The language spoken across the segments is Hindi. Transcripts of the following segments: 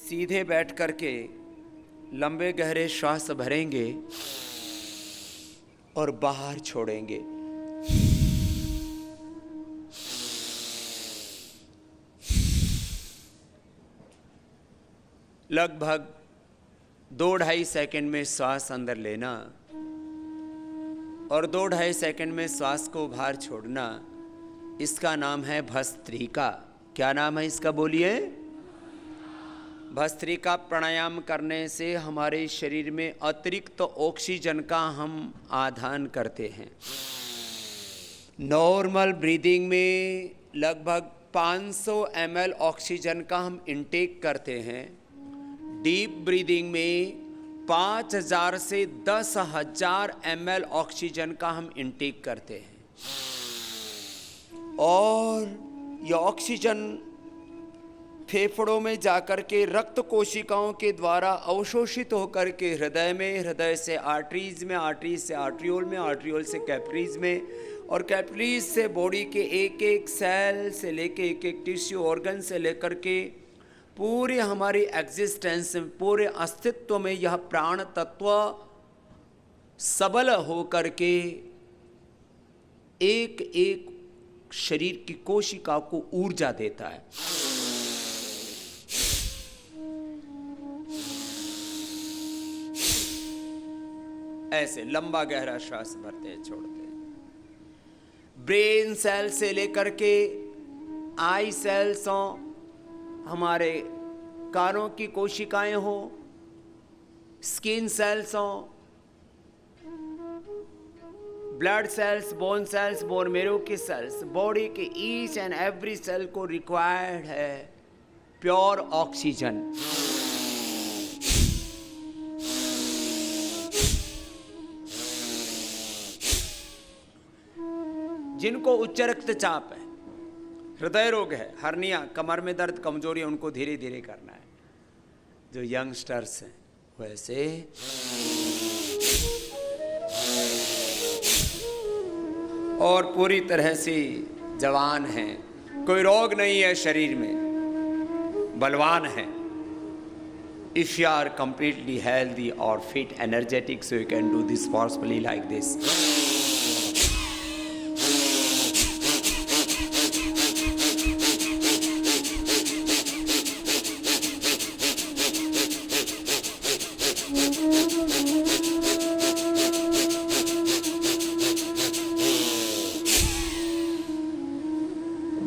सीधे बैठ करके लंबे गहरे श्वास भरेंगे और बाहर छोड़ेंगे। लगभग 2-2.5 सेकंड में श्वास अंदर लेना और 2-2.5 सेकंड में श्वास को बाहर छोड़ना। इसका नाम है भस्त्रिका। क्या नाम है इसका, बोलिए? भस्त्रिका प्राणायाम करने से हमारे शरीर में अतिरिक्त ऑक्सीजन का हम आदान करते हैं। नॉर्मल ब्रीदिंग में लगभग 500 ml ऑक्सीजन का हम इंटेक करते हैं। डीप ब्रीदिंग में 5000 से 10,000 ml ऑक्सीजन का हम इंटेक करते हैं और यह ऑक्सीजन फेफड़ों में जाकर के रक्त कोशिकाओं के द्वारा अवशोषित होकर के हृदय में, हृदय से आर्टरीज में, आर्टरीज से आर्ट्रियोल में, आर्ट्रियोल से कैपिलरीज में और कैपिलरीज से बॉडी के एक एक सेल से लेके एक एक टिश्यू ऑर्गन से लेकर के पूरे हमारी एग्जिस्टेंस में, पूरे अस्तित्व में यह प्राण तत्व सबल होकर के एक एक शरीर की कोशिका को ऊर्जा देता है। ऐसे लंबा गहरा श्वास भरते हैं, छोड़ते हैं। ब्रेन सेल से लेकर के आई सेल्स हो, हमारे कानों की कोशिकाएं हो, स्किन सेल्स हो, ब्लड सेल्स, बोन मेरो की सेल्स, बॉडी के ईच एंड एवरी सेल को रिक्वायर्ड है प्योर ऑक्सीजन। जिनको उच्च रक्तचाप है, हृदय रोग है, हर्निया, कमर में दर्द, कमजोरी, उनको धीरे धीरे करना है। जो यंगस्टर्स हैं वैसे और पूरी तरह से जवान हैं, कोई रोग नहीं है शरीर में, बलवान है। If you are completely healthy or fit, energetic, so you can do this forcefully like this.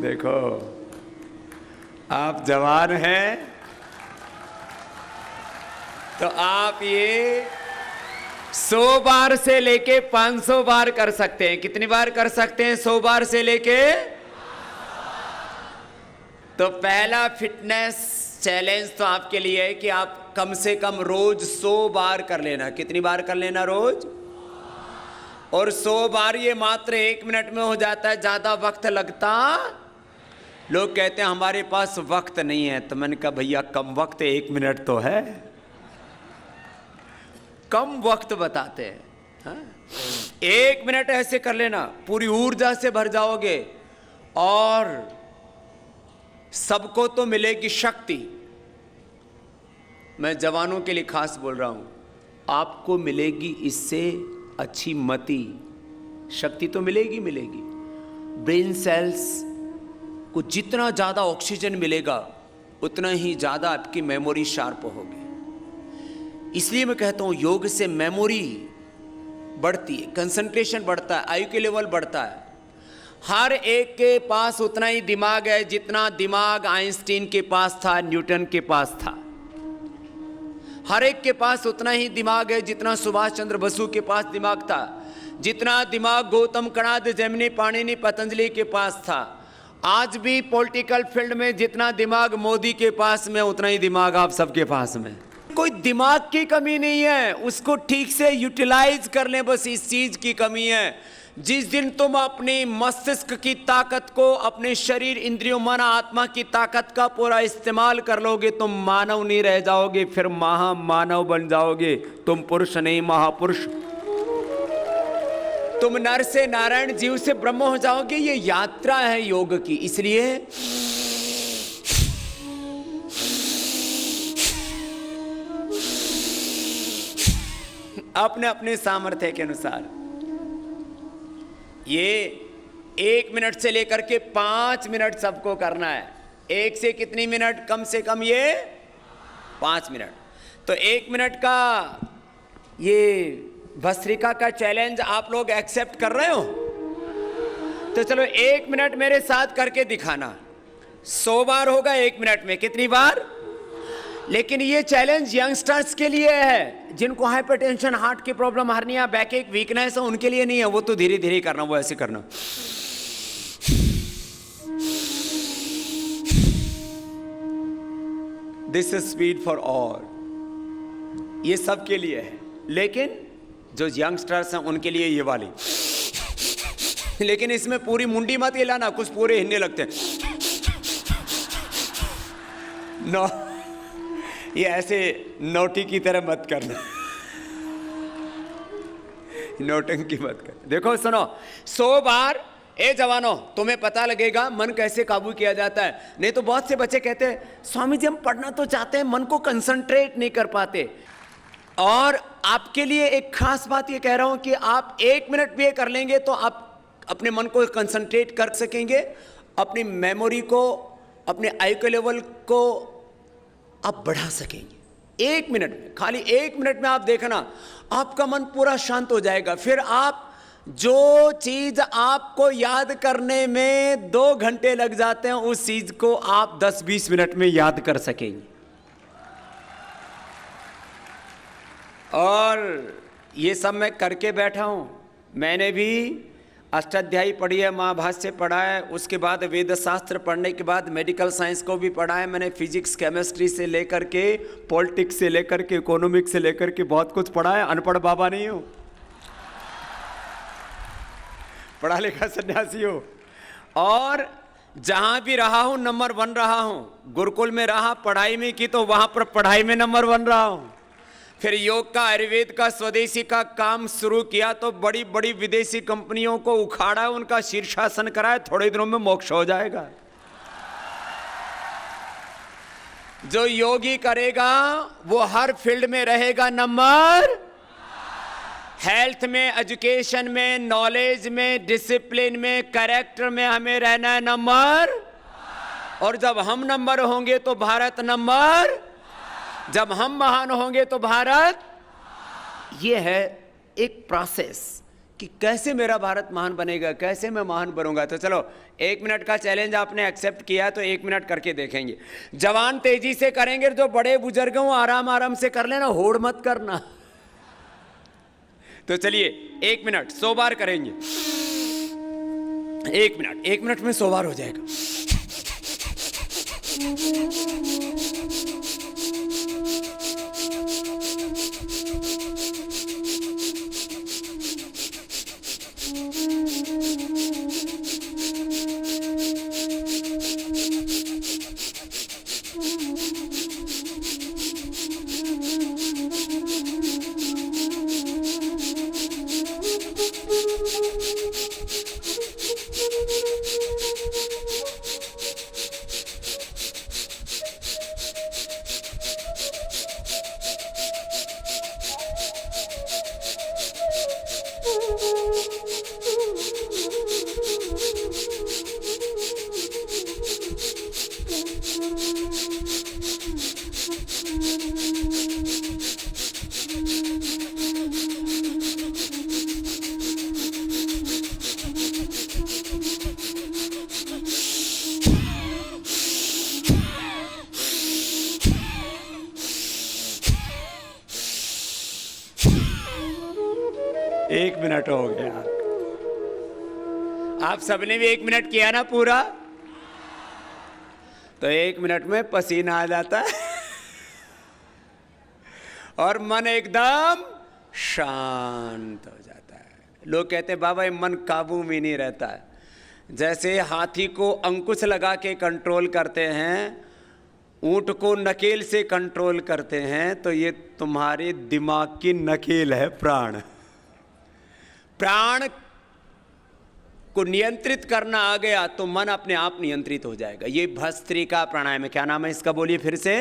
देखो, आप जवान हैं तो आप ये 100 बार से लेके 500 बार कर सकते हैं। कितनी बार कर सकते हैं? 100 बार से लेके। तो पहला फिटनेस चैलेंज तो आपके लिए है कि आप कम से कम रोज 100 बार कर लेना। कितनी बार कर लेना रोज? और 100 बार ये मात्र 1 मिनट में हो जाता है, ज्यादा वक्त लगता। लोग कहते हैं हमारे पास वक्त नहीं है, तो मैंने कहा भैया कम वक्त 1 मिनट तो है, कम वक्त बताते हैं। हाँ? 1 मिनट ऐसे कर लेना, पूरी ऊर्जा से भर जाओगे और सबको तो मिलेगी शक्ति। मैं जवानों के लिए खास बोल रहा हूं, आपको मिलेगी इससे अच्छी मति, शक्ति तो मिलेगी। ब्रेन सेल्स को जितना ज़्यादा ऑक्सीजन मिलेगा उतना ही ज़्यादा आपकी मेमोरी शार्प होगी। इसलिए मैं कहता हूँ योग से मेमोरी बढ़ती है, कंसंट्रेशन बढ़ता है, आयु के लेवल बढ़ता है। हर एक के पास उतना ही दिमाग है जितना दिमाग आइंस्टीन के पास था, न्यूटन के पास था। हर एक के पास उतना ही दिमाग है जितना सुभाष चंद्र बसु के पास दिमाग था, जितना दिमाग गौतम कणाद, जैमिनी, पाणिनि, पतंजलि के पास था। आज भी पॉलिटिकल फील्ड में जितना दिमाग मोदी के पास में, उतना ही दिमाग आप सबके पास में। कोई दिमाग की कमी नहीं है, उसको ठीक से यूटिलाइज कर लें, बस इस चीज की कमी है। जिस दिन तुम अपनी मस्तिष्क की ताकत को, अपने शरीर, इंद्रियों, मन, आत्मा की ताकत का पूरा इस्तेमाल कर लोगे, तुम मानव नहीं रह जाओगे, फिर महामानव बन जाओगे। तुम पुरुष नहीं, महापुरुष। तुम नर से नारायण, जीव से ब्रह्म हो जाओगे। ये यात्रा है योग की। इसलिए अपने अपने सामर्थ्य के अनुसार। ये 1 मिनट से लेकर के 5 मिनट सबको करना है। 1 से कितनी मिनट? कम से कम ये 5 मिनट। तो 1 मिनट का ये भस्त्रिका का चैलेंज आप लोग एक्सेप्ट कर रहे हो? तो चलो 1 मिनट मेरे साथ करके दिखाना। 100 बार होगा 1 मिनट में। कितनी बार? लेकिन ये चैलेंज यंगस्टर्स के लिए है, जिनको हाइपरटेंशन, हार्ट की प्रॉब्लम, हार्निया, बैक एक, वीकनेस है, उनके लिए नहीं है। वो तो धीरे धीरे करना, वो ऐसे करना। This is speed for all. ये सब के लिए है, लेकिन जो यंगस्टर्स हैं उनके लिए ये वाली। लेकिन इसमें पूरी मुंडी मत हिलाना, कुछ पूरे हिलने लगते हैं। नो, ये ऐसे नोटी की तरह मत करना, नोटंकी मत कर। देखो सुनो, 100 बार। ए जवानों, तुम्हें पता लगेगा मन कैसे काबू किया जाता है। नहीं तो बहुत से बच्चे कहते हैं स्वामी जी हम पढ़ना तो चाहते हैं, मन को कंसंट्रेट नहीं कर पाते। और आपके लिए एक खास बात ये कह रहा हूं कि आप 1 मिनट भी ये कर लेंगे तो आप अपने मन को कंसंट्रेट कर सकेंगे, अपनी मेमोरी को, अपने आईक्यू लेवल को आप बढ़ा सकेंगे। 1 मिनट में, खाली 1 मिनट में आप देखना आपका मन पूरा शांत हो जाएगा। फिर आप जो चीज आपको याद करने में 2 घंटे लग जाते हैं, उस चीज को आप 10-20 मिनट में याद कर सकेंगे। और ये सब मैं करके बैठा हूं। मैंने भी अष्टाध्यायी पढ़ी है, महाभाष्य पढ़ा है, उसके बाद वेद शास्त्र पढ़ने के बाद मेडिकल साइंस को भी पढ़ा है मैंने। फिजिक्स, केमिस्ट्री से लेकर के पॉलिटिक्स से लेकर के इकोनॉमिक्स से लेकर के बहुत कुछ पढ़ा है। अनपढ़ बाबा नहीं हूं, पढ़ा लिखा सन्यासी हो। और जहां भी रहा हूं नंबर 1 रहा हूं। गुरुकुल में रहा, पढ़ाई में की तो वहां पर पढ़ाई में नंबर 1 रहा हूं। फिर योग का, आयुर्वेद का, स्वदेशी का काम शुरू किया तो बड़ी बड़ी विदेशी कंपनियों को उखाड़ा, उनका शीर्षासन कराया। थोड़े दिनों में मोक्ष हो जाएगा। जो योगी करेगा वो हर फील्ड में रहेगा नंबर। हेल्थ में, एजुकेशन में, नॉलेज में, डिसिप्लिन में, कैरेक्टर में हमें रहना है नंबर। और जब हम नंबर होंगे तो भारत नंबर। जब हम महान होंगे तो भारत। ये है एक प्रोसेस कि कैसे मेरा भारत महान बनेगा, कैसे मैं महान बनूंगा। तो चलो 1 मिनट का चैलेंज आपने एक्सेप्ट किया तो 1 मिनट करके देखेंगे। जवान तेजी से करेंगे, जो बड़े बुजुर्ग हो आराम आराम से कर लेना, होड़ मत करना। तो चलिए 1 मिनट 100 बार करेंगे। 1 मिनट में 100 बार हो जाएगा। एक मिनट हो गया। आप सबने भी 1 मिनट किया ना पूरा, तो 1 मिनट में पसीना आ जाता है और मन एकदम शांत हो जाता है। लोग कहते हैं बाबा ये मन काबू में नहीं रहता है। जैसे हाथी को अंकुश लगा के कंट्रोल करते हैं, ऊंट को नकेल से कंट्रोल करते हैं, तो ये तुम्हारे दिमाग की नकेल है प्राण। प्राण को नियंत्रित करना आ गया तो मन अपने आप नियंत्रित हो जाएगा। ये भस्त्रिका प्राणायाम है। क्या नाम है इसका, बोलिए फिर से।